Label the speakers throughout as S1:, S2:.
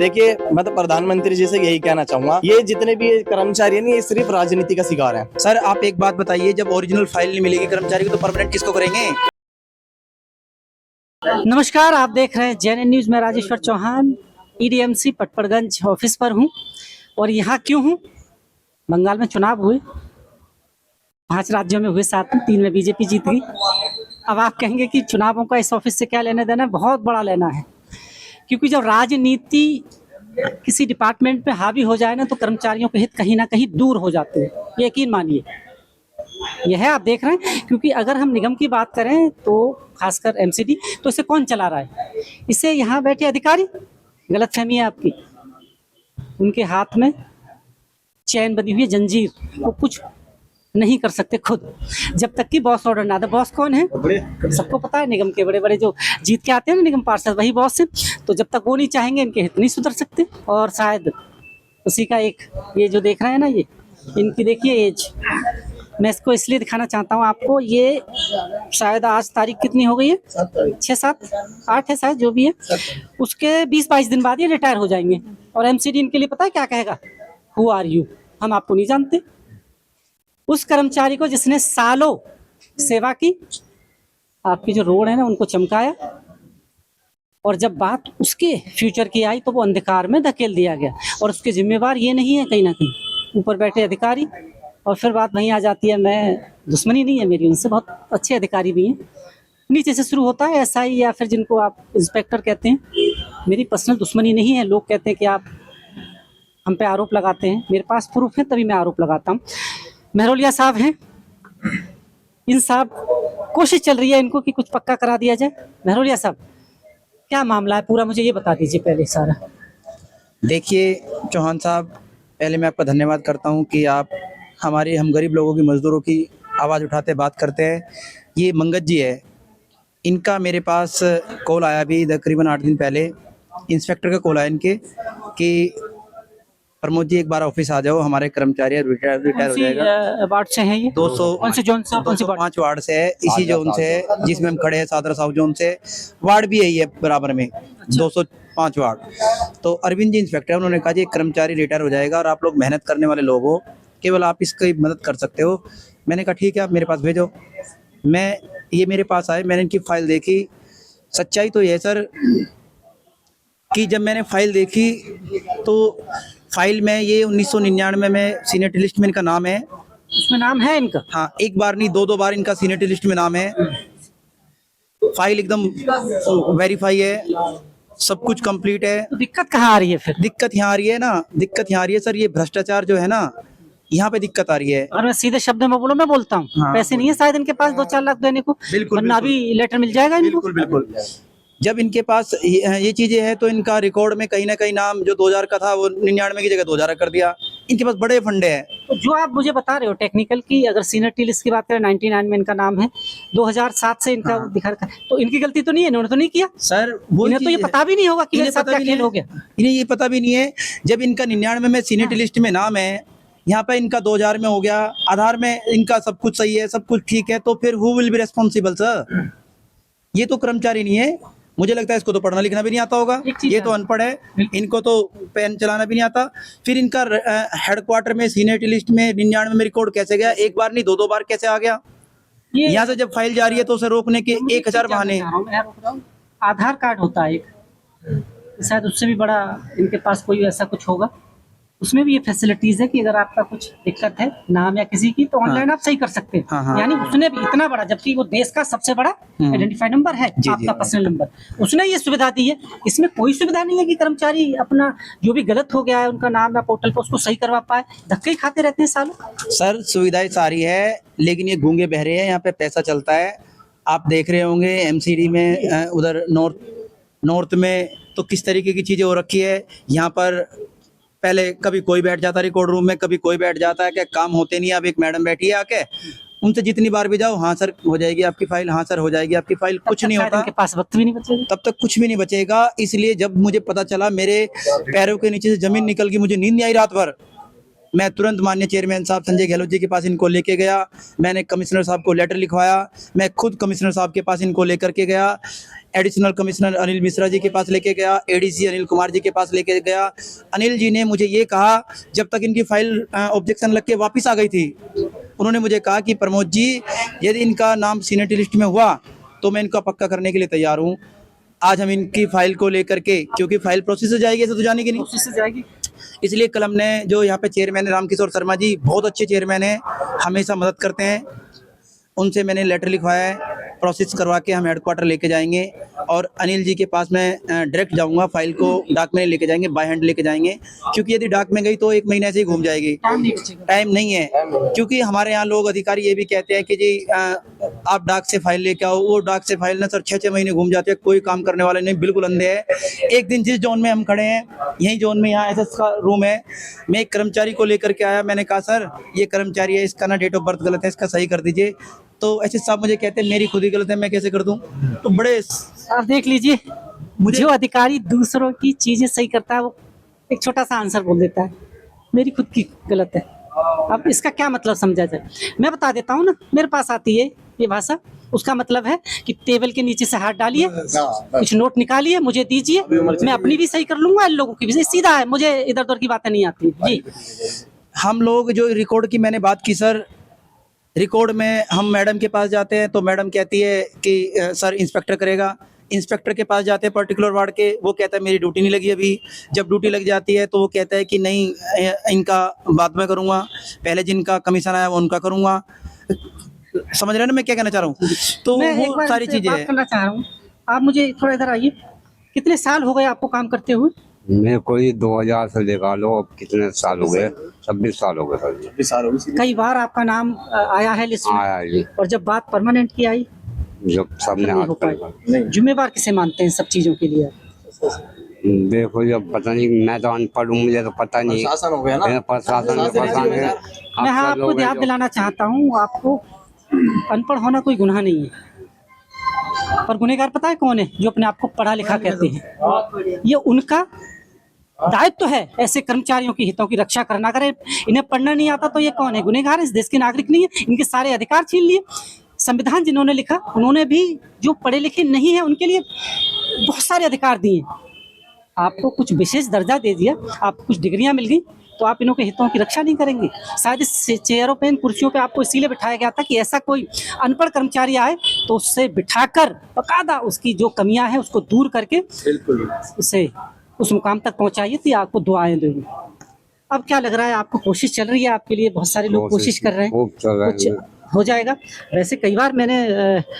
S1: देखिए, मैं तो प्रधानमंत्री जी से यही कहना चाहूंगा, ये जितने भी कर्मचारी हैं ये सिर्फ राजनीति का शिकार हैं।
S2: सर आप एक बात बताइए, जब ओरिजिनल फाइल नहीं मिलेगी कर्मचारी को तो परमानेंट किसको करेंगे?
S3: नमस्कार, आप देख रहे हैं जेएनएन न्यूज में राजेश्वर चौहान ईडीएमसी पटपड़गंज ऑफिस पर हूं। और यहाँ क्यों हूं? बंगाल में चुनाव हुए, 5 राज्यों में हुए, 7 में 3 में बीजेपी जीत गई। अब आप कहेंगे कि चुनावों का इस ऑफिस से क्या लेना देना है? बहुत बड़ा लेना है, क्योंकि जब राजनीति किसी डिपार्टमेंट पे हावी हो जाए ना तो कर्मचारियों के हित कहीं ना कहीं दूर हो जाते हैं, यकीन मानिए। यह है, आप देख रहे हैं। क्योंकि अगर हम निगम की बात करें तो खासकर एमसीडी, तो इसे कौन चला रहा है? इसे यहाँ बैठे अधिकारी। गलतफहमी है आपकी। उनके हाथ में चैन बंधी हुई है, जंजीर, वो कुछ नहीं कर सकते खुद, जब तक कि बॉस ऑर्डर ना दे। बॉस कौन है? सबको पता है, निगम के बड़े बड़े जो जीत के आते हैं ना निगम पार्षद, वही बॉस है। तो जब तक वो नहीं चाहेंगे इनके हित नहीं सुधर सकते। और शायद उसी का एक ये जो देख रहे हैं ना, ये इनकी देखिए एज, मैं इसको इसलिए दिखाना चाहता हूँ आपको। ये शायद आज तारीख कितनी हो गई है? 6, 7, 8 है शायद, जो भी है। उसके 20-22 दिन बाद ये रिटायर हो जाएंगे। और एमसीडी इनके लिए पता है क्या कहेगा? Who are you? हम आपको नहीं जानते। उस कर्मचारी को जिसने सालों सेवा की, आपकी जो रोड है ना उनको चमकाया, और जब बात उसके फ्यूचर की आई तो वो अंधकार में धकेल दिया गया। और उसके जिम्मेवार ये नहीं है, कहीं ना कहीं ऊपर बैठे अधिकारी। और फिर बात वहीं आ जाती है, मैं दुश्मनी नहीं है मेरी उनसे, बहुत अच्छे अधिकारी भी हैं। नीचे से शुरू होता है एसआई या फिर जिनको आप इंस्पेक्टर कहते हैं। मेरी पर्सनल दुश्मनी नहीं है। लोग कहते हैं कि आप हम पे आरोप लगाते हैं, मेरे पास प्रूफ है तभी मैं आरोप लगाता हूँ। महरोलिया साहब हैं, इन साहब कोशिश चल रही है इनको कि कुछ पक्का करा दिया जाए। महरोलिया साहब, क्या मामला है पूरा, मुझे ये बता दीजिए पहले सारा।
S2: देखिए चौहान साहब, पहले मैं आपका धन्यवाद करता हूं कि आप हमारे हम गरीब लोगों की, मजदूरों की आवाज़ उठाते बात करते हैं। ये मंगत जी है, इनका मेरे पास कॉल आया भी तकरीबन 8 दिन पहले। इंस्पेक्टर का कॉल आया इनके कि प्रमोद जी एक बार ऑफिस आ जाओ, हमारे कर्मचारी रिटायर हो जाएगा।
S3: वार्ड से हैं ये?
S2: 200
S3: कौन से जोन से?
S2: 205 वार्ड से है, इसी जोन से है जिसमें हम खड़े हैं, सादरा साउथ जोन से। वार्ड भी यही है बराबर में, 205 वार्ड। तो अरविंद जी इंस्पेक्टर, उन्होंने कहा जी एक कर्मचारी रिटायर हो जाएगा और आप लोग मेहनत करने वाले लोग हो, केवल आप इसकी मदद कर सकते हो। मैंने कहा ठीक है, आप मेरे पास भेजो। ये मेरे पास आए, मैंने इनकी फाइल देखी। सच्चाई तो ये है सर कि जब मैंने फाइल देखी तो फाइल में ये 1999 में सीनियर लिस्ट में इनका नाम है।
S3: उसमें नाम है इनका?
S2: हाँ, एक बार नहीं 2 बार इनका सीनियर लिस्ट में नाम है। फाइल एकदम वेरीफाई है, सब कुछ कंप्लीट है।
S3: तो दिक्कत कहाँ आ रही है फिर?
S2: दिक्कत यहाँ आ रही है ना, दिक्कत यहाँ आ रही है सर, ये भ्रष्टाचार जो है ना, यहाँ पे दिक्कत आ रही है।
S3: और मैं सीधे शब्द में बोलूं, मैं बोलता हूँ,
S2: हाँ,
S3: पैसे नहीं है शायद इनके पास 2-4 लाख देने को।
S2: बिल्कुल,
S3: वरना अभी लेटर मिल जाएगा इनको।
S2: बिल्कुल बिल्कुल। जब इनके पास ये चीजें हैं तो इनका रिकॉर्ड में कहीं ना कहीं नाम जो 2000 का था वो 99 की जगह 2000 कर दिया। इनके पास बड़े फंडे हैं।
S3: तो जो आप मुझे बता रहे हो टेक्निकल की, अगर सीनियर टी लिस्ट की बात करें 99 में इनका नाम है, 2007 से इनका दिखा रखा, तो इनकी गलती तो नहीं है? इन्होंने तो नहीं किया
S2: सर, वो
S3: इन्हें तो ये पता भी नहीं होगा कि मेरे साथ क्या खेल हो गया।
S2: इन्हें ये पता भी नहीं है। जब इनका 99 में सीनियर लिस्ट में नाम है, यहाँ पे इनका 2000 में हो गया, आधार में इनका सब कुछ सही है, सब कुछ ठीक है, तो फिर who will be responsible sir? ये तो कर्मचारी नहीं है। मुझे लगता है इसको तो पढ़ना लिखना भी नहीं आता होगा, ये तो अनपढ़ है, इनको तो पेन चलाना भी नहीं आता। फिर इनका हेडक्वार्टर में सीनियर लिस्ट में 99 में रिकॉर्ड कैसे गया? एक बार नहीं 2 बार कैसे आ गया? यहाँ से जब फाइल जा रही है तो उसे रोकने के 1000 बहाने।
S3: आधार कार्ड होता है एक, शायद उससे भी बड़ा इनके पास कोई ऐसा कुछ होगा। उसमें भी ये फैसिलिटीज है कि अगर आपका कुछ दिक्कत है नाम या किसी की, तो ऑनलाइन आप सही कर सकते हैं।
S2: हाँ, हाँ।
S3: यानी उसने भी इतना बड़ा, जबकि वो देश का सबसे बड़ा आइडेंटिफाई नंबर है, आपका पर्सनल नंबर, उसने ये सुविधा दी है। इसमें कोई सुविधा नहीं है कि कर्मचारी अपना जो भी गलत हो गया है उनका नाम या पोर्टल पर उसको सही करवा पाए। धक्के ही खाते रहते हैं सालों।
S2: सर सुविधाएं सारी है, लेकिन ये गूंगे बहरे हैं, यहाँ पे पैसा चलता है। आप देख रहे होंगे एमसीडी में, उधर नॉर्थ में तो किस तरीके की चीजें हो रखी है। यहाँ पर पहले कभी कोई बैठ जाता रिकॉर्ड रूम में, कभी कोई बैठ जाता है, क्या काम होते नहीं। अब एक मैडम बैठी है आके, उनसे जितनी बार भी जाओ, हाँ सर हो जाएगी आपकी फाइल, हाँ सर हो जाएगी आपकी फाइल, कुछ नहीं होता।
S3: इनके पास वक्त भी नहीं बचेगा,
S2: तब तक कुछ भी नहीं बचेगा। इसलिए जब मुझे पता चला, मेरे पैरों के नीचे से जमीन निकल गई, मुझे नींद नहीं आई रात भर। मैं तुरंत माननीय चेयरमैन साहब संजय गहलोत जी के पास इनको लेके गया। मैंने कमिश्नर साहब को लेटर लिखवाया, मैं खुद कमिश्नर साहब के पास इनको लेकर के गया। एडिशनल कमिश्नर अनिल मिश्रा जी के पास लेके गया, एडीसी अनिल कुमार जी के पास लेके गया। अनिल जी ने मुझे ये कहा, जब तक इनकी फाइल ऑब्जेक्शन लग के वापस आ गई थी, उन्होंने मुझे कहा कि प्रमोद जी, यदि इनका नाम सीनियरिटी लिस्ट में हुआ तो मैं इनका पक्का करने के लिए तैयार हूँ। आज हम इनकी फाइल को लेकर के, क्योंकि फाइल प्रोसेस से जाएगी, ऐसे तो जाने की नहीं,
S3: कोशिश से जाएगी।
S2: इसलिए कल हमने, जो यहाँ पे चेयरमैन है रामकिशोर शर्मा जी, बहुत अच्छे चेयरमैन हैं, हमेशा मदद करते हैं, उनसे मैंने लेटर लिखवाया है, प्रोसेस करवा के हम हेडक्वार्टर लेके जाएंगे। और अनिल जी के पास मैं डायरेक्ट जाऊंगा, फाइल को डाक में लेके जाएंगे, बाय हैंड लेके जाएंगे, क्योंकि यदि डाक में गई तो 1 महीने से ही घूम जाएगी, टाइम नहीं है। क्योंकि हमारे यहाँ लोग अधिकारी ये भी कहते हैं कि जी आप डाक से फाइल लेके आओ, वो डाक से फाइल ना सर 6-6 महीने घूम जाते हैं, कोई काम करने वाले नहीं, बिल्कुल अंधे है। एक दिन जिस जोन में हम खड़े हैं, यही जोन में, यहाँ एसएस का रूम है, मैं एक कर्मचारी को लेकर के आया, मैंने कहा सर ये कर्मचारी है, इसका ना डेट ऑफ बर्थ गलत है, इसका सही कर दीजिए। तो ऐसे साहब मुझे कहते हैं मेरी खुद ही गलत है, मैं कैसे कर दूं? तो बड़े
S3: आप देख लीजिए, जो अधिकारी दूसरों की चीजें सही करता है वो एक छोटा सा आंसर बोल देता है, मेरी खुद की गलत है। अब इसका क्या मतलब समझा जाए? मैं बता देता हूँ ना, मेरे पास आती है ये भाषा, उसका मतलब है कि टेबल के नीचे से हाथ डालिए, कुछ नोट निकालिए, मुझे दीजिए, मैं अपनी भी सही कर लूंगा, इन लोगों की भी। सीधा है, मुझे इधर उधर की बातें नहीं आती जी।
S2: हम लोग जो रिकॉर्ड की मैंने बात की सर, रिकॉर्ड में हम मैडम के पास जाते हैं तो मैडम कहती है कि सर इंस्पेक्टर करेगा। इंस्पेक्टर के पास जाते हैं पर्टिकुलर वार्ड के, वो कहता है मेरी ड्यूटी नहीं लगी अभी। जब ड्यूटी लग जाती है तो वो कहता है कि नहीं इनका बाद में करूँगा, पहले जिनका कमीशन आया वो उनका करूँगा। समझ रहे हैं ना मैं क्या कहना चाह रहा हूँ? तो
S3: मैं एक
S2: वो
S3: बार
S2: सारी
S3: इससे
S2: चीज़ें
S3: बात
S2: हैं।
S3: करना चाह रहा हूँ, आप मुझे थोड़ा इधर आइए। कितने साल हो गए आपको काम करते हुए?
S4: मेरे को ये 2000 से लगा लो, अब कितने साल हो गए, 26 साल हो गए सर।
S3: कई बार आपका नाम आया है लिस्ट में,
S4: आया जी,
S3: और जब बात परमानेंट की आई
S4: जब सबने
S3: नहीं हो
S4: हाथ
S3: पाई।
S4: कर
S3: जिम्मेवार किसे मानते हैं सब चीजों के लिए?
S4: देखो, जब पता नहीं, मैं तो अनपढ़ हूँ, मुझे तो पता नहीं।
S1: शासन हो गया ना,
S4: प्रशासन के परेशान है।
S3: मैं हाँ आपको याद दिलाना चाहता हूँ, आपको अनपढ़ होना कोई गुनाह नहीं है, और गुनहगार पता है कौन है? जो अपने आप को पढ़ा लिखा कहते हैं। ये उनका दायित्व तो है ऐसे कर्मचारियों की हितों की रक्षा करना। अगर इन्हें पढ़ना नहीं आता तो ये कौन है? गुनहगार, इस देश के नागरिक नहीं है? इनके सारे अधिकार छीन लिए। संविधान जिन्होंने लिखा उन्होंने भी जो पढ़े लिखे नहीं है उनके लिए बहुत सारे अधिकार दिए। आपको कुछ विशेष दर्जा दे दिया, आपको कुछ डिग्रियां मिल गई, तो आप इन्हों के हितों की रक्षा नहीं करेंगे? शायद इस चेयरों पे, इन कुर्सियों पे आपको इसीलिए बिठाया गया था कि ऐसा कोई अनपढ़ कर्मचारी आए तो उससे बिठाकर बकायदा उसकी जो कमियां हैं उसको दूर करके उसे उस मुकाम तक पहुंचाइए, तो आपको दुआएं देंगे। अब क्या लग रहा है आपको? कोशिश चल रही है आपके लिए, बहुत सारे लोग कोशिश कर रहे हैं,
S4: खूब चल रहा है।
S3: कुछ हो जाएगा। वैसे कई बार मैंने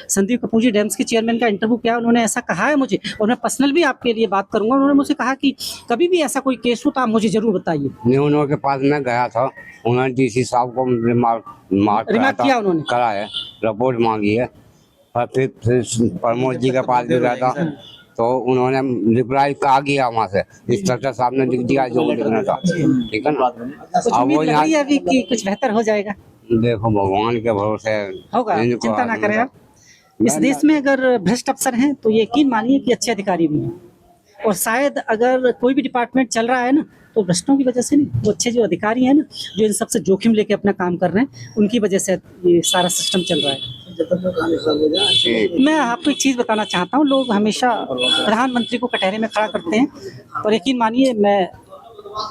S3: संदीप कपूर जी डैम्स के चेयरमैन का इंटरव्यू किया, उन्होंने ऐसा कहा है मुझे, और मैं पर्सनल भी आपके लिए बात करूंगा। उन्होंने मुझसे कहा कि कभी भी ऐसा कोई केस हो तो आप मुझे जरूर बताइए।
S4: न्यूनों के पास मैं गया था, उन्होंने डीसी साहब को
S3: रिमार्क किया उन्होंने?
S4: करा है, रिपोर्ट मांगी है। और फिर प्रमोद जी के पास भी गया था, तो उन्होंने रिप्लाई आ गया वहाँ से, इंस्पेक्टर साहब ने लिख दिया जो लिखना था, ठीक है ना।
S3: कुछ
S4: अब
S3: उम्मीद
S4: वो
S3: लग रही है अभी कि कुछ बेहतर हो जाएगा?
S4: देखो, भगवान के भरोसे
S3: होगा,
S4: इनको
S3: चिंता ना
S4: आदमी
S3: करें
S4: का-
S3: आप। इस देश में अगर भ्रष्ट अफसर हैं तो यकीन मानिए कि अच्छे अधिकारी भी हैं, और शायद अगर कोई भी डिपार्टमेंट चल रहा है ना तो भ्रष्टों की वजह से नहीं, वो अच्छे जो अधिकारी हैं ना, जो इन सबसे जोखिम लेके अपना काम कर रहे हैं, उनकी वजह से ये सारा सिस्टम चल रहा है। मैं आपको एक चीज़ बताना चाहता हूँ, लोग हमेशा प्रधानमंत्री को कटहरे में खड़ा करते हैं, पर यकीन मानिए मैं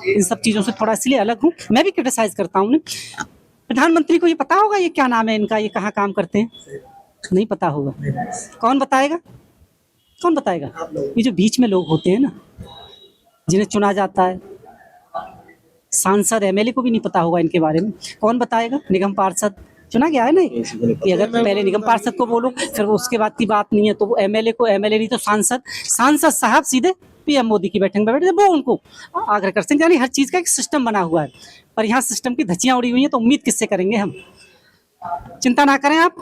S3: इन सब चीज़ों से थोड़ा इसलिए अलग हूँ। मैं भी क्रिटिसाइज करता हूँ। प्रधानमंत्री को ये पता होगा ये क्या नाम है इनका, ये कहाँ काम करते हैं? नहीं पता होगा। कौन बताएगा? कौन बताएगा? ये जो बीच में लोग होते हैं ना, जिन्हें चुना जाता है, सांसद एमएलए को भी नहीं पता होगा इनके बारे में। कौन बताएगा? निगम पार्षद चुना गया है ना, कि अगर पहले निगम पार्षद को बोलो फिर वो उसके बाद की बात नहीं है, तो वो एमएलए को एमएलए नहीं तो सांसद साहब सीधे पीएम मोदी की बैठक में बैठे, वो उनको आग्रह कर सकते हैं। यानी हर चीज़ का एक सिस्टम बना हुआ है, पर यहाँ सिस्टम की धज्जियाँ उड़ी हुई हैं, तो उम्मीद किससे करेंगे हम? चिंता ना करें आप,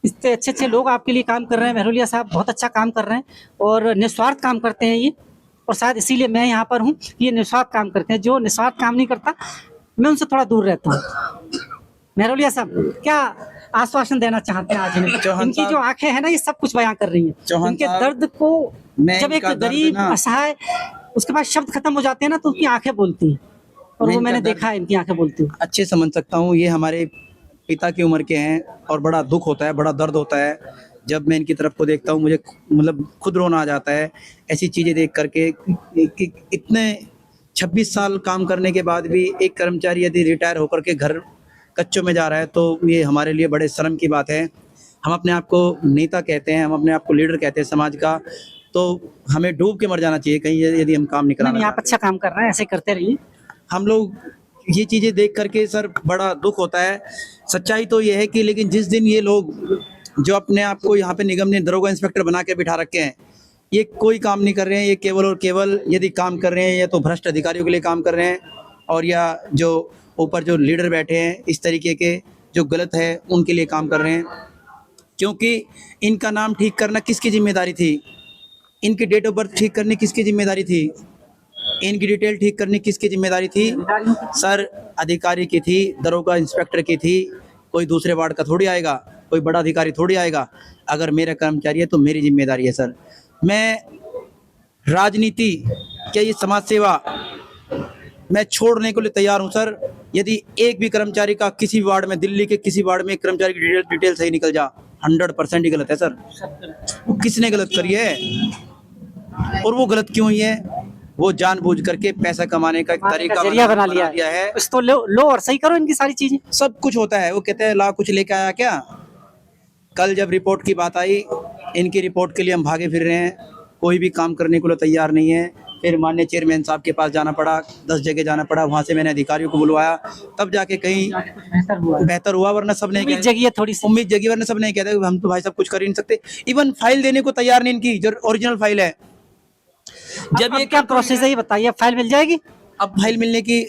S3: इतने अच्छे अच्छे लोग आपके लिए काम कर रहे हैं। महरोलिया साहब बहुत अच्छा काम कर रहे हैं और निस्वार्थ काम करते हैं ये, और शायद इसीलिए मैं यहाँ पर हूँ। ये निस्वार्थ काम करते हैं, जो निस्वार्थ काम नहीं करता मैं उनसे थोड़ा दूर रहता हूँ। महरोलिया साहब क्या आश्वासन देना चाहते हैं आज इन्हें? इनकी जो आंखें हैं ना, ये सब कुछ बयां कर रही हैं उनके दर्द को। जब एक गरीब असहाय उसके पास शब्द खत्म हो जाते हैं ना, तो उसकी आंखें बोलती हैं, और वो मैंने देखा है इनकी आंखें बोलती हैं।
S2: अच्छे समझ सकता हूँ, ये हमारे पिता की उम्र के हैं और बड़ा दुख होता है, बड़ा दर्द होता है। जब मैं इनकी तरफ को देखता हूँ मुझे मतलब खुद रोना आ जाता है ऐसी चीज़ें देख करके कि इतने 26 साल काम करने के बाद भी एक कर्मचारी यदि रिटायर होकर के घर कच्चों में जा रहा है तो ये हमारे लिए बड़े शर्म की बात है। हम अपने आप को नेता कहते हैं, हम अपने आप को लीडर कहते हैं समाज का, तो हमें डूब के मर जाना चाहिए कहीं यदि हम काम निकलना
S3: नहीं, आप अच्छा काम कर रहे हैं, ऐसे करते रहिए।
S2: हम लोग ये चीज़ें देख करके सर बड़ा दुख होता है। सच्चाई तो ये है कि लेकिन जिस दिन ये लोग जो अपने आप को यहाँ पे निगम ने दरोगा इंस्पेक्टर बना के बिठा रखे हैं, ये कोई काम नहीं कर रहे हैं। ये केवल और केवल यदि काम कर रहे हैं या तो भ्रष्ट अधिकारियों के लिए काम कर रहे हैं और या जो ऊपर जो लीडर बैठे हैं इस तरीके के जो गलत है उनके लिए काम कर रहे हैं। क्योंकि इनका नाम ठीक करना किसकी जिम्मेदारी थी? इनकी डेट ऑफ बर्थ ठीक करनी किसकी जिम्मेदारी थी? इनकी डिटेल ठीक करनी किसकी जिम्मेदारी थी? सर अधिकारी की थी, दरोगा इंस्पेक्टर की थी। कोई दूसरे वार्ड का थोड़ी आएगा, कोई बड़ा अधिकारी थोड़ी आएगा। अगर मेरा कर्मचारी है तो मेरी जिम्मेदारी है सर। मैं राजनीति क्या ये समाज सेवा मैं छोड़ने के लिए तैयार हूं सर। यदि एक भी कर्मचारी का किसी वार्ड में, दिल्ली के किसी वार्ड में एक कर्मचारी की डिटेल सही निकल जा, 100% ही गलत है सर। वो किसने गलत करी है और वो गलत क्यों हुई है? वो जानबूझ करके पैसा कमाने का एक तरीका
S3: जरिया बना लिया
S2: है।
S3: कुछ तो लो और सही करो इनकी सारी चीजें।
S2: सब कुछ होता है। वो कहते हैं ला कुछ लेके आया क्या? कल जब रिपोर्ट की बात आई, इनकी रिपोर्ट के लिए हम भागे फिर रहे हैं, कोई भी काम करने को तैयार नहीं है। फिर माननीय चेयरमैन साहब के पास जाना पड़ा, 10 जगह जाना पड़ा, वहाँ से मैंने अधिकारियों को बुलवाया, तब जाके कहीं बेहतर हुआ। वरना सब नहीं
S3: उम्मीद जगी है, थोड़ी सी
S2: उम्मीद जगी, वरना सब नहीं कहते हम तो भाई सब कुछ कर ही नहीं सकते। इवन फाइल देने को तैयार नहीं इनकी, जो ओरिजिनल फाइल है।
S3: जब ये क्या प्रोसेस है ये बताइए, फाइल मिल जाएगी?
S2: अब फाइल मिलने की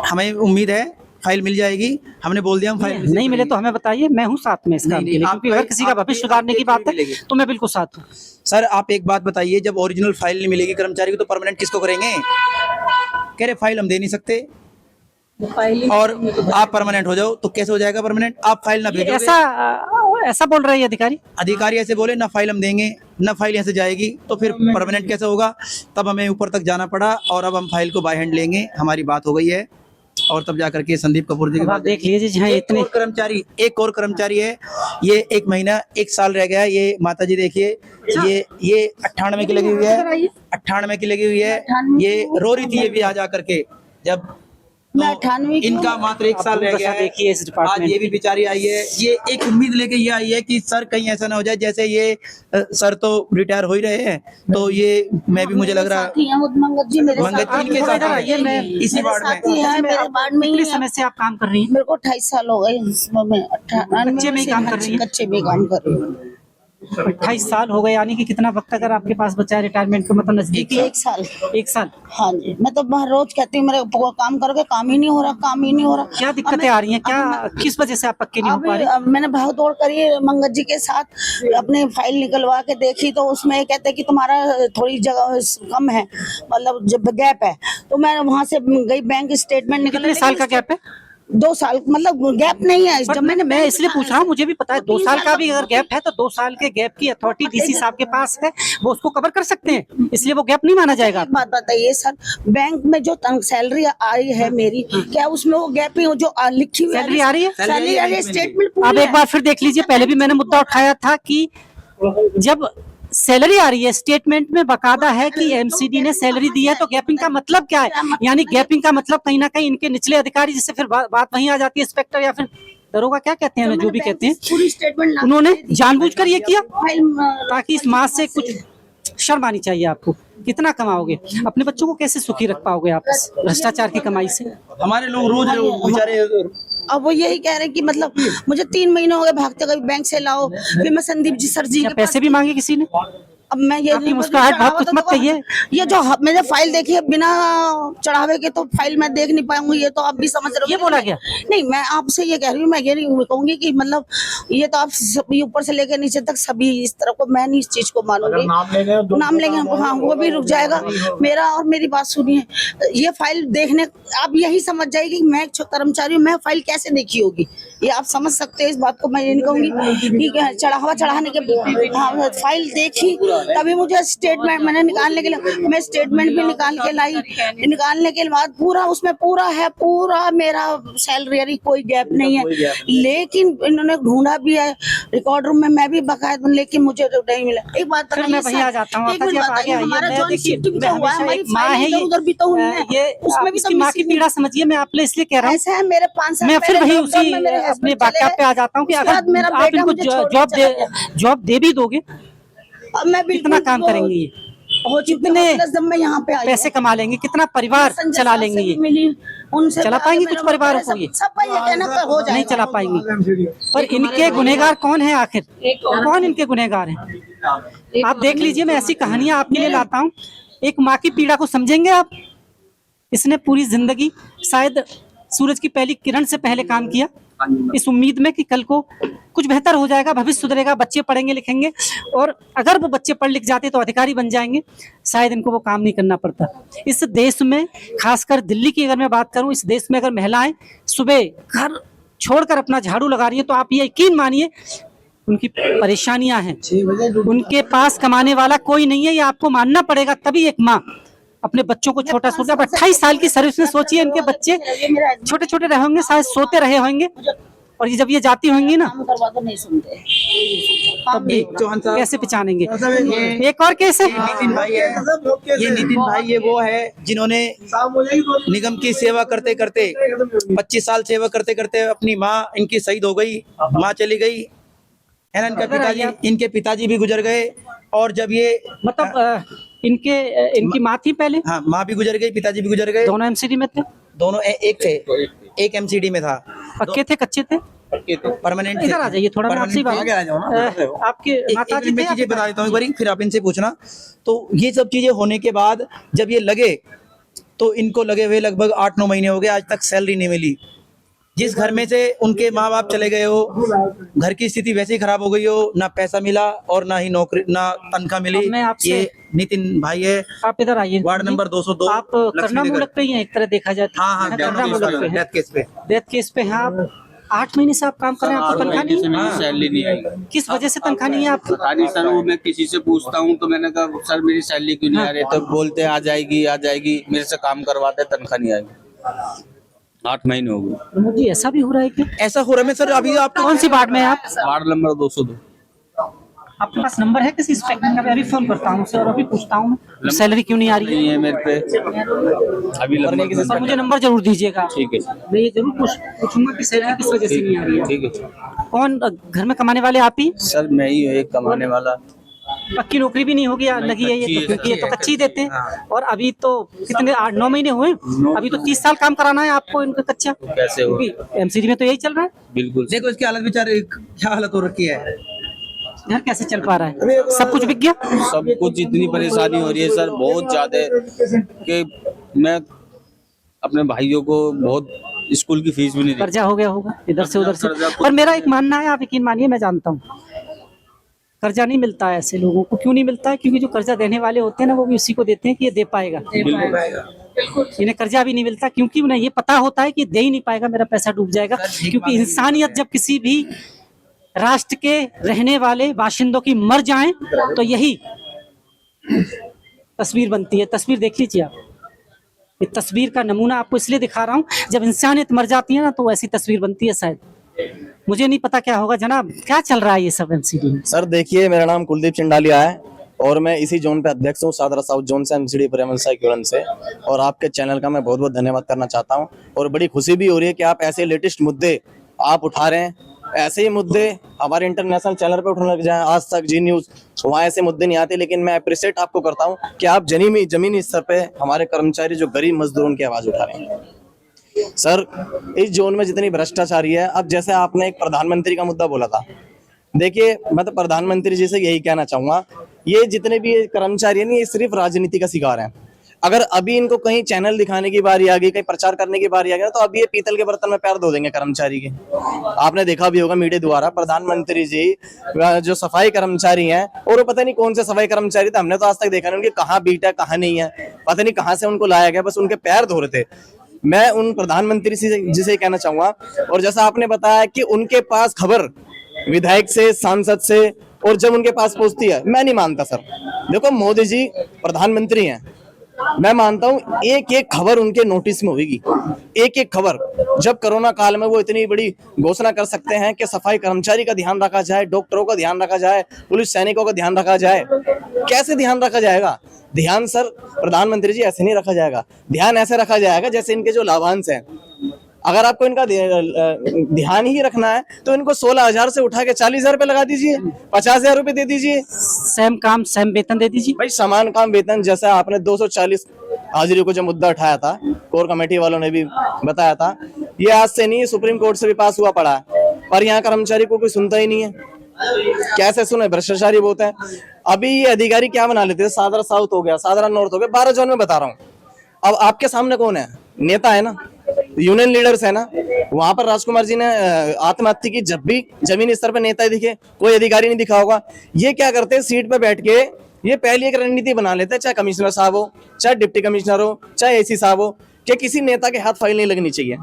S2: हमें उम्मीद है, फाइल मिल जाएगी। हमने बोल दिया हम फाइल
S3: नहीं मिले तो हमें बताइए, मैं हूँ साथ में इसका, क्योंकि अगर किसी का भविष्य सुधारने की बात है तो मैं बिल्कुल साथ हूँ।
S2: सर आप एक बात बताइए, जब ओरिजिनल फाइल नहीं मिलेगी कर्मचारी को तो परमानेंट किसको करेंगे? कह रहे फाइल हम दे नहीं सकते और आप परमानेंट हो जाओ, तो कैसे हो जाएगा परमानेंट? आप फाइल ना भेजोगे,
S3: ऐसा बोल रहे हैं
S2: अधिकारी ऐसे बोले, ना फाइल हम देंगे ना फाइल यहाँ से जाएगी, तो फिर परमानेंट कैसे होगा? तब हमें ऊपर तक जाना पड़ा और अब हम फाइल को बाय हैंड लेंगे। हमारी बात हो गई है और तब जाकर के संदीप कपूर जी
S3: आप देख लीजिए जहाँ इतने
S2: एक और कर्मचारी है। ये 1 महीना 1 साल रह गया है। ये माता जी देखिए, ये 98 की लगी हुई है, 98 की लगी हुई है। ये रो रही थी ये भी आ जा करके, जब तो इनका मात्र 1 साल रह गया है।
S3: देखिए इस
S2: आज ये भी बेचारी आई है, ये एक उम्मीद लेके ये आई है कि सर कहीं ऐसा ना हो जाए जैसे ये सर तो रिटायर हो ही रहे हैं, तो ये मैं भी मुझे लग रहा
S5: मंगत जी मेरे
S2: मंगत जी के साथ
S3: आइए, मैं
S2: इसी वार्ड में।
S5: मेरे वार्ड में
S3: कितने समय से आप काम कर रही हैं?
S5: मेरे को 28 साल हो गए।
S3: कच्चे में ही काम कर रही हैं?
S5: कच्चे में काम कर रही हूँ।
S3: 28 साल हो गए, यानी कि कितना वक्त अगर आपके पास बचा है रिटायरमेंट को, मतलब नजदीक
S5: 1 साल।
S3: 1 साल।
S5: हाँ जी, मैं तो रोज कहती हूँ मेरे काम करके काम ही नहीं हो रहा, काम ही नहीं हो रहा।
S3: क्या दिक्कतें आ रही हैं? क्या किस वजह से आप पक्के नहीं हो पा रहे?
S5: मैंने भाव दौड़ करी मंगत जी के साथ, अपने फाइल निकलवा के देखी तो उसमें कहते कि तुम्हारा थोड़ी जगह कम है, मतलब जब गैप है, तो मैं वहाँ से गई बैंक स्टेटमेंट निकल।
S3: कितने साल का गैप है?
S5: 2 साल, मतलब गैप नहीं है। जब
S3: मैं इसलिए पूछ रहा हूँ, मुझे भी पता है 2 साल का भी अगर गैप है तो 2 साल के गैप की अथॉरिटी डीसी साहब के पास है, वो उसको कवर कर सकते हैं, इसलिए वो गैप नहीं माना जाएगा।
S5: बात बताइए सर, बैंक में जो सैलरी आई है मेरी, क्या उसमें वो गैप ही जो लिखी हुई
S3: सैलरी आ रही है?
S5: सैलरी आ रही है, स्टेटमेंट।
S3: अब एक बार फिर देख लीजिए, पहले भी मैंने मुद्दा उठाया था कि जब सैलरी आ रही है स्टेटमेंट में बकायदा है कि एमसीडी ने सैलरी दी है, तो गैपिंग का मतलब क्या है? यानी गैपिंग का मतलब कहीं ना कहीं इनके निचले अधिकारी, जिससे फिर बात वहीं आ जाती है, इंस्पेक्टर या फिर दरोगा, क्या कहते हैं जो भी कहते हैं,
S5: पूरी स्टेटमेंट
S3: उन्होंने जानबूझकर ये किया
S5: फाइल
S3: ताकि इस मास से कुछ शर्म आनी चाहिए आपको। कितना कमाओगे? अपने बच्चों को कैसे सुखी रख पाओगे आप भ्रष्टाचार की कमाई से?
S2: हमारे लोग रोज बेचारे।
S5: अब वो यही कह रहे हैं कि मतलब मुझे 3 महीने हो गए भागते, कभी बैंक से लाओ, फिर मैं संदीप जी सर जी के
S3: पैसे भी मांगे किसी ने?
S5: अब मैं ये
S3: आपकी मुस्कुराहट बहुत कुछ मत कहिए।
S5: ये जो मैंने फाइल देखी है बिना चढ़ावे के, तो फाइल मैं देख नहीं पाऊंगी, ये तो आप भी समझ रहे हो।
S3: ये बोला गया?
S5: नहीं, मैं आपसे ये कह रही हूँ, मैं ये नहीं कहूंगी कि मतलब ये तो आप सभी ऊपर से लेकर नीचे तक सभी इस तरह को, मैं नहीं इस चीज को मानूंगी। नाम लेंगे हाँ, वो भी रुक जाएगा मेरा। और मेरी बात सुनिए, ये फाइल देखने आप यही समझ जाएगी कि मैं कर्मचारी हूँ, मैं फाइल कैसे देखी होगी, ये आप समझ सकते हैं इस बात को। मैं ये नहीं कहूंगी कि चढ़ावा चढ़ाने के, हाँ फाइल देखी तभी मुझे स्टेटमेंट मैंने निकालने के लिए, मैं स्टेटमेंट भी निकाल के लाई। निकालने के बाद पूरा उसमें पूरा है, पूरा मेरा सैलरी कोई गैप नहीं है। लेकिन इन्होंने ढूंढा भी है रिकॉर्ड रूम में, मैं भी बकायदा, लेकिन मुझे तो नहीं मिला। एक बात
S3: फिर मैं वहीं आ जाता हूँ।
S5: एक मिनट बताइए, हमारा जॉइंट शिफ्टिंग जो हुआ है, हमारी
S3: माँ है
S5: फाइल उधर भी तो हुई है,
S3: ये
S5: उसमें भी
S3: इसकी माँ की पीड़ा समझिए। मैं आपने इसलिए कह रहा हूँ,
S5: ऐसा है। मेरे 5 साल
S3: मैं फिर
S5: पहले
S3: वही
S5: लॉकडाउन
S3: उसी
S5: में मेरे
S3: अपने
S5: हस्बैंड
S3: वाक्या
S5: चले
S3: पे आ जाता हूँ कि
S5: उसके
S3: अगर
S5: बाद मेरा
S3: आप
S5: बेटा
S3: इनको
S5: मुझे छोड़ के चला गया।
S3: जॉब दे भी दोगे,
S5: अब मैं बिल्कुल
S3: कितना काम करेंगे ये,
S5: हो चुकी
S3: कितने
S5: हूँ, प्लस जब मैं यहाँ पे आई
S3: पैसे कमा लेंगे, कितना परिवार
S5: संजय
S3: चला
S5: साहब
S3: लेंगे
S5: से
S3: ये?
S5: मिली, उनसे
S3: चला
S5: भी
S3: पाएंगे
S5: आगे
S3: कुछ
S5: मेरा
S3: परिवारों
S5: सब-
S3: को ये?
S5: सब ये कहना पर हो
S3: नहीं
S5: जाएगा।
S3: चला पाएंगे। पर इनके गुनहगार कौन है आखिर? कौन इनके गुनहगार हैं? आप देख लीजिए, मैं ऐसी कहानियां आपके लिए लाता हूँ। एक माँ की पीड़ा को समझेंगे आप? इसने पूरी जिंदगी शायद सूरज की पहली किरण से पहले काम किया, इस उम्मीद में कि कल को कुछ बेहतर हो जाएगा, भविष्य सुधरेगा, बच्चे पढ़ेंगे लिखेंगे, और अगर वो बच्चे पढ़ लिख जाते तो अधिकारी बन जाएंगे, शायद इनको वो काम नहीं करना पड़ता। इस देश में, खासकर दिल्ली की अगर मैं बात करूं, इस देश में अगर महिलाएं सुबह घर छोड़कर अपना झाड़ू लगा रही है, तो आप ये यकीन मानिए उनकी परेशानियां हैं, उनके पास कमाने वाला कोई नहीं है, ये आपको मानना पड़ेगा। तभी एक माँ अपने बच्चों को छोटा छोटा 28 साल की सर्विस में, सोचिए इनके बच्चे छोटे छोटे रहे होंगे, शायद सोते रहे होंगे, और ये जब ये जाती होंगी ना,
S5: काम करवा तो नहीं सुनते।
S3: तब भी
S2: चौहान साहब,
S3: कैसे पहचानेंगे? एक और केस है,
S2: नितिन भाई है, ये नितिन भाई ये वो है जिन्होंने निगम की सेवा करते करते 25 साल सेवा करते करते अपनी माँ इनकी शहीद हो गई, माँ चली गई है ना, इनके पिताजी भी गुजर गए, और जब ये
S3: मतलब इनकी माँ थी पहले,
S2: हाँ, माँ भी गुजर गई, पिताजी भी गुजर गए,
S3: दोनों एमसीडी में थे,
S2: दोनों एक थे, एक एमसीडी में था,
S3: पक्के थे कच्चे थे?
S2: परमानेंट।
S3: इधर आ जाइए थोड़ा, मैं आपसे बात आपके माता जी
S2: मैं चीजें बता देता हूँ एक बारी, फिर आप इनसे पूछना। तो ये सब चीजें होने के बाद जब ये लगे, तो इनको लगे हुए लगभग 8-9 महीने हो गए, आज तक सैलरी नहीं मिली। जिस घर में से उनके माँ बाप चले गए हो, घर की स्थिति वैसे ही खराब हो गई हो, ना पैसा मिला और ना ही नौकरी, ना तनख्वाह मिली।
S3: मैं आपसे-
S2: ये नितिन भाई है,
S3: आप इधर आइए,
S2: वार्ड नंबर 202,
S3: आप करना मुलक पे ही हैं एक तरह देखा जाए तो।
S2: हाँ,
S3: करना मुलक पे हैं,
S2: डेथ केस पे।
S3: डेथ केस पे हैं आप। 8 महीने से आप काम कर रहे हैं, आपको तनख्वाह नहीं है?
S6: मेरी सैलरी नहीं आई।
S3: किस वजह से तनख्वाह नहीं है आपकी?
S6: पता नहीं सर, वो मैं किसी से पूछता हूँ तो मैंने कहा सर मेरी सैलरी क्यों नहीं आ रही, तो बोलते हैं आ जाएगी आ जाएगी, मेरे से काम करवाते, तनख्वाह नहीं आएगी। 8 महीने हो गए।
S3: प्रमोद जी, ऐसा भी हो रहा है क्या?
S2: ऐसा हो रहा है सर। अभी आप
S3: कौन सी वार्ड में है आप?
S6: Ward number 202।
S3: आपके पास नंबर है किसी इंस्पेक्टर का? मैं अभी फोन करता हूँ उसे और अभी पूछता हूँ सैलरी क्यों नहीं आ रही
S6: नहीं है मेरे पे अभी
S3: है।
S6: नंबर।
S3: मुझे नंबर जरूर दीजिएगा।
S6: ठीक है
S3: मैं ये जरूर पूछूंगा कि सैलरी किस वजह से नहीं आ रही है।
S6: ठीक है
S3: कौन घर में कमाने वाले? आप ही?
S6: सर, मैं ही हूँ एक कमाने वाला।
S3: पक्की नौकरी भी नहीं होगी लगी है ये तो, क्योंकि ये तो कच्ची देते हैं। और अभी तो कितने 8-9 महीने हुए, अभी तो 30 साल काम कराना है आपको इनका कच्चा।
S6: कैसे हो?
S3: एमसीडी में तो यही चल रहा है।
S6: बिल्कुल।
S2: देखो इसकी हालत बेचारे क्या हालत हो रखी है,
S3: घर कैसे चल पा रहा है? सब कुछ बिक गया।
S6: सब कुछ, इतनी परेशानी हो रही है सर, बहुत ज्यादा, कि मैं अपने भाइयों को बहुत स्कूल की फीस भी नहीं दी।
S3: कर्जा हो गया होगा इधर से उधर से।
S6: कर्जा
S3: पर मेरा एक मानना है, आप यकीन मानिए, मैं जानता हूँ कर्जा नहीं मिलता है ऐसे लोगों को। क्यों नहीं मिलता है? क्योंकि जो कर्जा देने वाले होते हैं ना, वो भी उसी को देते हैं कि ये दे पाएगा। इन्हें कर्जा भी नहीं मिलता क्योंकि उन्हें ये पता होता है कि दे ही नहीं पाएगा, मेरा पैसा डूब जाएगा। क्योंकि इंसानियत जब किसी भी राष्ट्र के रहने वाले बाशिंदों की मर जाएं, तो यही तस्वीर बनती है। तस्वीर देख लीजिए आप, ये तस्वीर का नमूना आपको इसलिए दिखा रहा हूँ, जब इंसानियत मर जाती है ना, तो ऐसी तस्वीर बनती है। शायद मुझे नहीं पता क्या होगा। जनाब, क्या चल रहा है ये सब एमसीडी में?
S1: सर देखिए, मेरा नाम कुलदीप चिंडालिया है और मैं इसी जोन पे अध्यक्ष हूँ, सादरा साउथ जोन से, एमसीडी प्रेमल साइकिलन से। और आपके चैनल का मैं बहुत बहुत धन्यवाद करना चाहता हूँ और बड़ी खुशी भी हो रही है कि आप ऐसे लेटेस्ट मुद्दे आप उठा रहे हैं। ऐसे ही मुद्दे हमारे इंटरनेशनल चैनल पे उठने लग जाए, आज तक, जी न्यूज, वहाँ ऐसे मुद्दे नहीं आते। लेकिन मैं अप्रिशिएट आपको करता हूँ कि आप जमीनी स्तर पे हमारे कर्मचारी जो गरीब मजदूरों की आवाज उठा रहे हैं। सर, इस जोन में जितनी भ्रष्टाचारी है, अब जैसे आपने एक प्रधानमंत्री का मुद्दा बोला था, देखिए मैं तो प्रधानमंत्री जी से यही कहना चाहूंगा, ये जितने भी कर्मचारी है ना, ये सिर्फ राजनीति का शिकार हैं। अगर अभी इनको कहीं चैनल दिखाने की बारी आ गई, कहीं प्रचार करने की बारी आ गई, तो अभी ये पीतल के बर्तन में पैर धो देंगे कर्मचारी के। आपने देखा भी होगा मीडिया द्वारा, प्रधानमंत्री जी जो सफाई कर्मचारी हैं, और वो पता नहीं कौन से सफाई कर्मचारी थे, हमने तो आज तक देखा नहीं उनके कहाँ बीट है कहाँ नहीं है, पता नहीं कहाँ से उनको लाया गया, बस उनके पैर धो रहे थे। मैं उन प्रधानमंत्री जी से कहना चाहूंगा, और जैसा आपने बताया कि उनके पास खबर विधायक से, सांसद से और जब उनके पास पहुंचती है, मैं नहीं मानता सर। देखो मोदी जी प्रधानमंत्री हैं, मैं मानता हूं एक एक खबर उनके नोटिस में होगी, एक एक खबर। जब कोरोना काल में वो इतनी बड़ी घोषणा कर सकते हैं कि सफाई कर्मचारी का ध्यान रखा जाए, डॉक्टरों का ध्यान रखा जाए, पुलिस सैनिकों का ध्यान रखा जाए, कैसे ध्यान रखा जाएगा? ध्यान सर प्रधानमंत्री जी ऐसे नहीं रखा जाएगा, ध्यान ऐसे रखा जाएगा जैसे इनके जो लाभांश हैं, अगर आपको इनका ध्यान ही रखना है तो इनको 16,000 से उठा के 40,000 रुपए लगा दीजिए, 50,000 रुपए दे दीजिए।
S3: सेम काम सेम वेतन दे दीजिए।
S1: भाई समान काम वेतन, जैसा आपने 240 हाजिरी को जो मुद्दा उठाया था, कोर कमेटी वालों ने भी बताया था, ये आज से नहीं, सुप्रीम कोर्ट से भी पास हुआ पड़ा है, पर यहाँ कर्मचारी को कोई सुनता ही नहीं है। कैसे सुने? भ्रष्टाचारी बहुत है। अभी ये अधिकारी क्या बना लेते थे, सादरा साउथ हो गया, सादरा नॉर्थ हो गया, 12 जोन में बता रहा हूँ। अब आपके सामने कौन है? नेता है ना, यूनियन लीडर्स है ना। वहां पर राजकुमार जी ने आत्महत्या की, जब भी जमीनी स्तर पर नेता दिखे, कोई अधिकारी नहीं दिखा होगा। ये क्या करते हैं, सीट पे बैठ के ये पहली एक रणनीति बना लेते हैं, चाहे कमिश्नर साहब हो, चाहे डिप्टी कमिश्नर हो, चाहे एसी साहब हो, कि किसी नेता के हाथ फाइल नहीं लगनी चाहिए।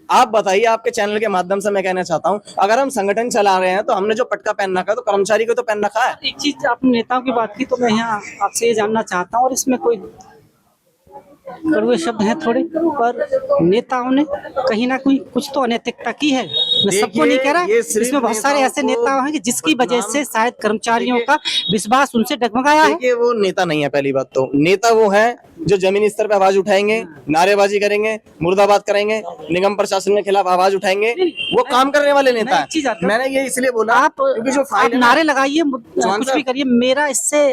S1: आप बताइए, आपके चैनल के माध्यम से मैं कहना चाहता हूँ, अगर हम संगठन चला रहे हैं तो हमने जो पटका पहन रखा है तो कर्मचारी को तो पहन रखा है।
S3: एक चीज आपने नेताओं की बात की, तो मैं यहाँ आपसे ये जानना चाहता हूँ, और इसमें कोई कड़वे शब्द हैं थोड़े, पर नेताओं ने कहीं ना कहीं कुछ तो अनैतिकता की है। मैं सबको नहीं कह रहा, इसमें बहुत सारे ऐसे नेता हैं कि जिसकी वजह से शायद कर्मचारियों का विश्वास उनसे डगमगाया है।
S1: देखिए वो नेता नहीं है, पहली बात तो। नेता वो है जो जमीनी स्तर पे आवाज उठाएंगे, नारेबाजी करेंगे, मुर्दाबाद करेंगे, निगम प्रशासन के खिलाफ आवाज उठाएंगे, वो काम करने वाले नेता है। मैंने ये इसलिए बोला,
S3: आप
S1: क्योंकि जो
S3: आप नारे लगाइए, कुछ भी करिए, मेरा इससे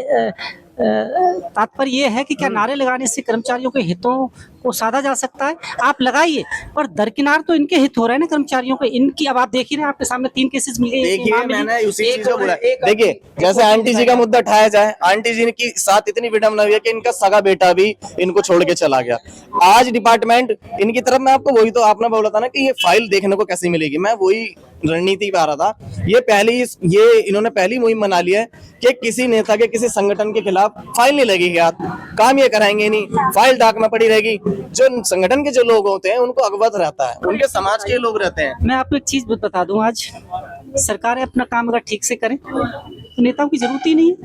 S3: तात्पर्य ये है कि क्या नारे लगाने से कर्मचारियों के हितों को साधा जा सकता है? आप लगाइए, पर दरकिनार तो इनके हित हो रहे हैं ना कर्मचारियों के, इनकी। अब आप देख ही रहे हैं, आपके सामने 3 केसेस मिल गए।
S1: देखिए मैंने उसी चीज को बोला। देखिए जैसे आंटी जी का मुद्दा उठाया जाए, आंटी जी की साथ इतनी विडम्बना हुई है कि इनका सगा बेटा भी इनको छोड़ के चला गया। आज डिपार्टमेंट इनकी तरफ, मैं आपको वही तो आपने बोला था ना कि ये फाइल देखने को कैसे मिलेगी, मैं वही रणनीति पे आ रहा था। ये इन्होंने पहली मुहिम बना ली है कि किसी नेता के, किसी संगठन के खिलाफ फाइल नहीं लगेगी। यार काम ये कराएंगे नहीं, फाइल डाक में पड़ी रहेगी। जो संगठन के जो लोग होते हैं उनको अवगत रहता है, उनके समाज के लोग रहते हैं।
S3: मैं आपको एक चीज बता दूं, आज सरकारें अपना काम अगर ठीक से करें तो नेताओं की जरूरत ही नहीं है।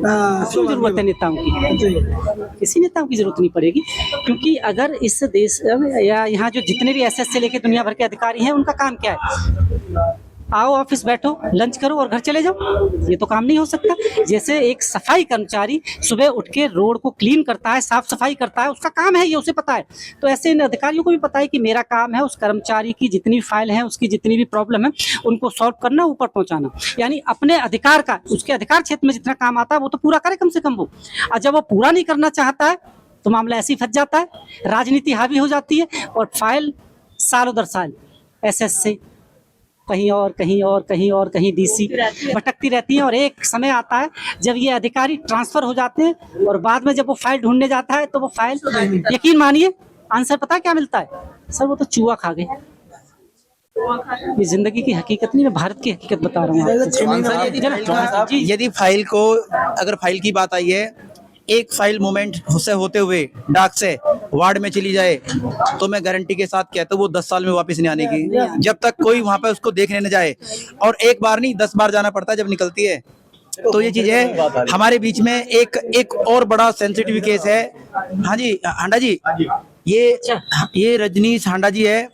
S3: क्यों जरूरत है नेताओं की? किसी नेताओं की जरूरत नहीं पड़ेगी, क्योंकि अगर इस देश या यहाँ जो जितने भी एसएस से लेके दुनिया भर के अधिकारी हैं, उनका काम क्या है? आओ ऑफिस बैठो, लंच करो और घर चले जाओ। ये तो काम नहीं हो सकता। जैसे एक सफाई कर्मचारी सुबह उठ के रोड को क्लीन करता है, साफ सफाई करता है, उसका काम है ये, उसे पता है। तो ऐसे इन अधिकारियों को भी पता है कि मेरा काम है उस कर्मचारी की जितनी फाइल है, उसकी जितनी भी प्रॉब्लम है, उनको सॉल्व करना, ऊपर पहुंचाना। यानी अपने अधिकार का, उसके अधिकार क्षेत्र में जितना काम आता है वो तो पूरा करे कम से कम वो। और जब वो पूरा नहीं करना चाहता है तो मामला ऐसे ही फंस जाता है, राजनीति हावी हो जाती है, और फाइल सालों दर साल एसएस से कहीं और कहीं और कहीं और कहीं डीसी भटकती रहती है। और एक समय आता है जब ये अधिकारी ट्रांसफर हो जाते हैं, और बाद में जब वो फाइल ढूंढने जाता है तो वो फाइल, यकीन मानिए आंसर पता क्या मिलता है? सर वो तो चूहा खा गए। ये जिंदगी की हकीकत नहीं, मैं भारत की हकीकत बता रहा हूँ।
S2: यदि फाइल को, अगर फाइल की बात आई है, एक फाइल मूवमेंट से होते हुए डाक से वार्ड में चली जाए, तो मैं गारंटी के साथ कहता हूँ वो 10 साल में वापस नहीं आने की, जब तक कोई वहां पे उसको देखने न जाए। और एक बार नहीं 10 बार जाना पड़ता है जब निकलती है। तो ये चीज है। हमारे बीच में एक और बड़ा सेंसिटिव केस है। हाँ जी हांडा जी, ये रजनीश हांडा जी है,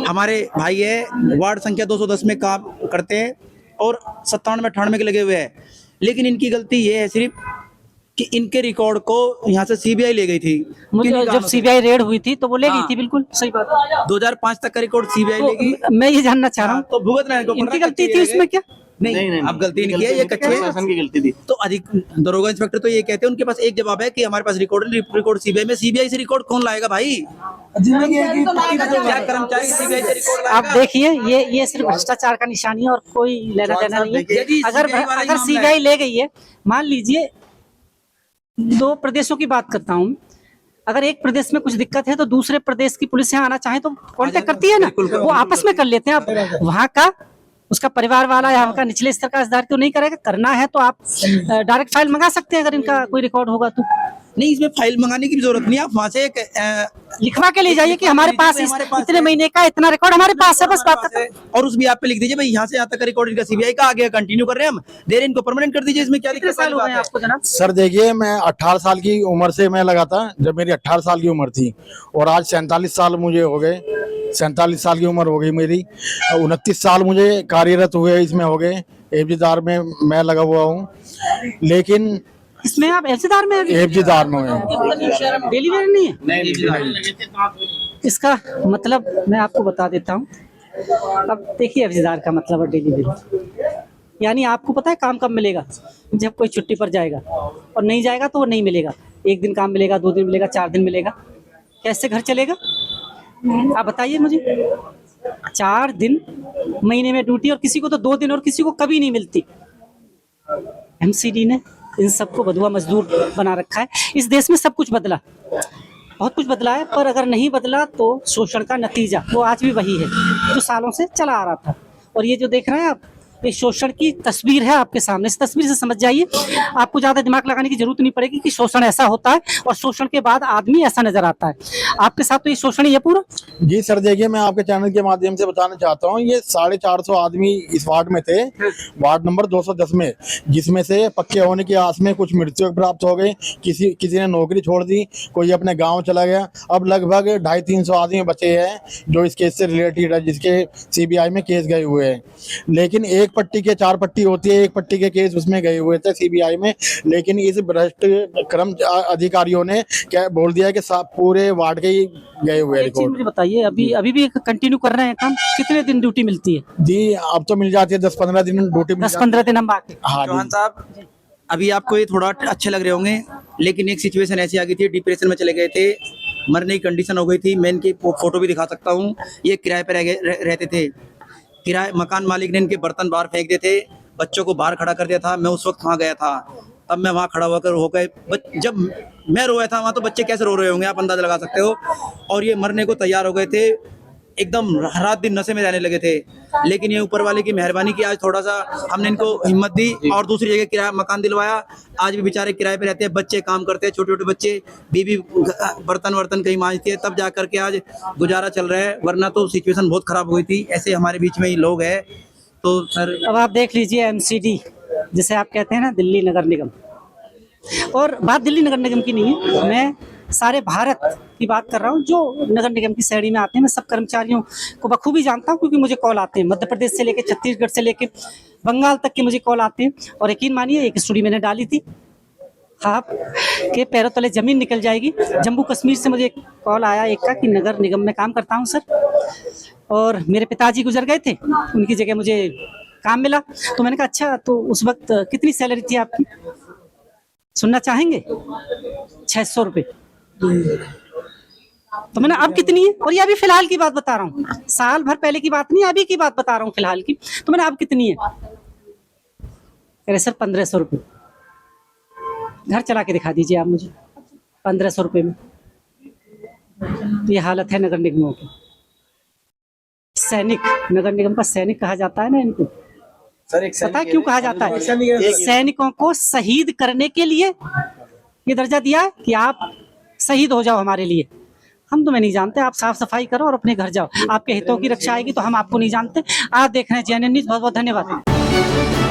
S2: हमारे भाई है, वार्ड संख्या 210 में काम करते हैं और 97-98 के लगे हुए हैं। लेकिन इनकी गलती ये है सिर्फ कि इनके रिकॉर्ड को यहाँ से सीबीआई ले गई थी।
S3: जब सीबीआई रेड हुई थी तो वो ले गई थी, बिल्कुल सही बात है।
S2: 2005 तक का रिकॉर्ड सीबीआई लेगी।
S3: मैं ये जानना चाह रहा हूँ,
S2: तो भुगतना
S3: इनकी गलती थी उसमें क्या?
S2: नहीं, अब गलती इनकी है, ये कच्चे
S1: प्रशासन की गलती थी।
S2: तो अधिक दरोगा इंस्पेक्टर तो ये कहते हैं, उनके पास एक जवाब है कि हमारे पास रिकॉर्ड सीबीआई में। सीबीआई से रिकॉर्ड कौन लाएगा भाई? क्या कर्मचारी सीबीआई से रिकॉर्ड?
S3: आप देखिए, ये सिर्फ भ्रष्टाचार का निशानी है और कोई लेना देना नहीं है। अगर सीबीआई ले गई है, मान लीजिए 2 प्रदेशों की बात करता हूँ, अगर एक प्रदेश में कुछ दिक्कत है तो दूसरे प्रदेश की पुलिस यहाँ आना चाहे तो कांटेक्ट करती है ना, वो आपस में कर लेते हैं। अब वहाँ का उसका परिवार वाला या वहाँ का निचले स्तर का अधिकारी तो नहीं करेगा, करना है तो आप डायरेक्ट फाइल मंगा सकते हैं अगर इनका कोई रिकॉर्ड होगा तो।
S2: नहीं, इसमें फाइल मंगाने की भी जरूरत नहीं है। आप वहाँ से एक
S3: लिखवा के ले जाइए कि हमारे पास इतने महीने का इतना रिकॉर्ड हमारे पास है, बस बात खत्म।
S2: और उस भी आप पे लिख दीजिए भाई यहाँ से यहाँ तक का रिकॉर्ड इनका सीबीआई का आ गया, कंटिन्यू कर रहे हैं हम, दे रहे इनको परमानेंट कर दीजिए, इसमें क्या
S3: कितने
S2: दिक्कत
S3: साल हो
S2: वाली
S3: गए
S2: बात है?
S3: आपको जनाब?
S7: सर देखिए, मैं 18 साल की उम्र से मैं लगा था, जब मेरी 18 साल की उम्र थी, और आज 47 साल मुझे हो गए, 47 साल की उम्र हो गई मेरी, 29 साल मुझे कार्यरत हुए इसमें हो गए, एफजीदार में मैं लगा हुआ हूँ, लेकिन
S3: इसमें आप एफसीदार में
S7: एफजीदार में हूँ।
S3: डिलीवरी नहीं है इसका मतलब, मैं आपको बता देता हूँ। अब देखिए एफसीदार का मतलब है डिलीवरी, यानी आपको पता है काम कब मिलेगा? जब कोई छुट्टी पर जाएगा, और नहीं जाएगा तो वो नहीं मिलेगा। 1 दिन काम मिलेगा, 2 दिन मिलेगा, 4 दिन मिलेगा, कैसे घर चलेगा आप बताइए मुझे? 4 दिन महीने में ड्यूटी, और किसी को तो 2 दिन, और किसी को कभी नहीं मिलती। एमसीडी ने इन सबको बधुआ मजदूर बना रखा है। इस देश में सब कुछ बदला, बहुत कुछ बदला है, पर अगर नहीं बदला तो शोषण का नतीजा वो आज भी वही है जो सालों से चला आ रहा था। और ये जो देख रहे हैं आप, ये शोषण की तस्वीर है आपके सामने। इस तस्वीर से समझ जाइए, आपको ज़्यादा दिमाग लगाने की जरूरत नहीं पड़ेगी कि शोषण ऐसा होता है और शोषण के बाद आदमी ऐसा नजर आता है। आपके साथ तो ये शोषण ही है पूरा।
S7: जी सर, देखिए मैं आपके चैनल के माध्यम से बताना चाहता हूँ, ये 450 आदमी इस वार्ड में थे, वार्ड नंबर 210 में, जिसमें से पक्के होने की आस में कुछ मृत्यु प्राप्त हो गई, किसी ने नौकरी छोड़ दी, कोई अपने गांव चला गया। अब लगभग 250-300 आदमी बचे हैं जो इस केस से रिलेटेड है, जिसके सीबीआई में केस गए हुए हैं। लेकिन एक पट्टी के 4 पट्टी होती है, एक पट्टी के केस उसमें गए हुए थे सीबीआई में, लेकिन इस भ्रष्ट कर्म अधिकारियों ने क्या बोल दिया कि पूरे वार्ड के ही गए हुए
S3: एक चीज
S7: रिकॉर्ड।
S3: मुझे बताइए, अभी भी कंटिन्यू कर रहे हैं काम? कितने दिन ड्यूटी मिलती है?
S7: जी अब तो मिल जाती है 10-15 दिन ड्यूटी मिल
S3: 10-15 दिन हम बाकी।
S7: हाँ
S2: चौहान
S7: जी।
S2: साहब, अभी आपको ये थोड़ा अच्छे लग रहे होंगे, लेकिन एक सिचुएशन ऐसी आ गई थी, डिप्रेशन में चले गए थे, मरने की कंडीशन हो गई थी। मैं इनकी फोटो भी दिखा सकता हूँ। ये किराए पर रहते थे, किराए मकान मालिक ने इनके बर्तन बाहर फेंक दिए थे, बच्चों को बाहर खड़ा कर दिया था। मैं उस वक्त वहाँ गया था, तब मैं वहाँ खड़ा होकर जब मैं रोया था वहाँ, तो बच्चे कैसे रो रहे होंगे आप अंदाजा लगा सकते हो। और ये मरने को तैयार हो गए थे, एकदम रात दिन नशे में रहने लगे थे। लेकिन ये ऊपर वाले की मेहरबानी की आज थोड़ा सा हमने इनको हिम्मत दी और दूसरी जगह किराया मकान दिलवाया। आज भी बेचारे किराए पे रहते हैं, बच्चे काम करते हैं, छोटे छोटे बच्चे, बीवी बर्तन कहीं मांजती है, तब जा करके आज गुजारा चल रहा है, वरना तो सिचुएशन बहुत खराब हुई थी। ऐसे हमारे बीच में ही लोग हैं। तो सर
S3: अब आप देख लीजिए एमसीडी जिसे आप कहते हैं ना, दिल्ली नगर निगम, और बात दिल्ली नगर निगम की नहीं है, मैं सारे भारत की बात कर रहा हूँ जो नगर निगम की श्रेणी में आते हैं। मैं सब कर्मचारियों को बखूबी जानता हूँ, क्योंकि मुझे कॉल आते हैं मध्य प्रदेश से लेकर छत्तीसगढ़ से लेकर बंगाल तक के मुझे कॉल आते हैं। और यकीन मानिए, एक स्टोरी मैंने डाली थी, आप के पैरों तले जमीन निकल जाएगी। जम्मू कश्मीर से मुझे कॉल आया एक का कि नगर निगम में काम करता हूँ सर, और मेरे पिताजी गुजर गए थे, उनकी जगह मुझे काम मिला। तो मैंने कहा अच्छा, तो उस वक्त कितनी सैलरी थी आपकी? सुनना चाहेंगे? 600 रुपये। तो मैंने अब कितनी है? और ये अभी फिलहाल की बात बता रहा हूँ, साल भर पहले की बात नहीं, अभी की बात बता रहा हूँ फिलहाल की। तो मैंने अब कितनी है? कह रहे सर 1500 रुपये। घर चला के दिखा दीजिए आप मुझे 1500 रुपये में। ये हालत है नगर निगमों की। सैनिक, नगर निगम का सैनिक कहा जाता है ना इनको।
S1: सर
S3: पता है क्यों कहा जाता है? सैनिकों को शहीद करने के लिए ये दर्जा दिया है कि आप शहीद हो जाओ हमारे लिए। हम तुम्हें नहीं जानते, आप साफ सफाई करो और अपने घर जाओ, आपके हितों की रक्षा आएगी। तो हम आपको नहीं जानते। आप देख रहे हैं JNN न्यूज़। बहुत बहुत धन्यवाद।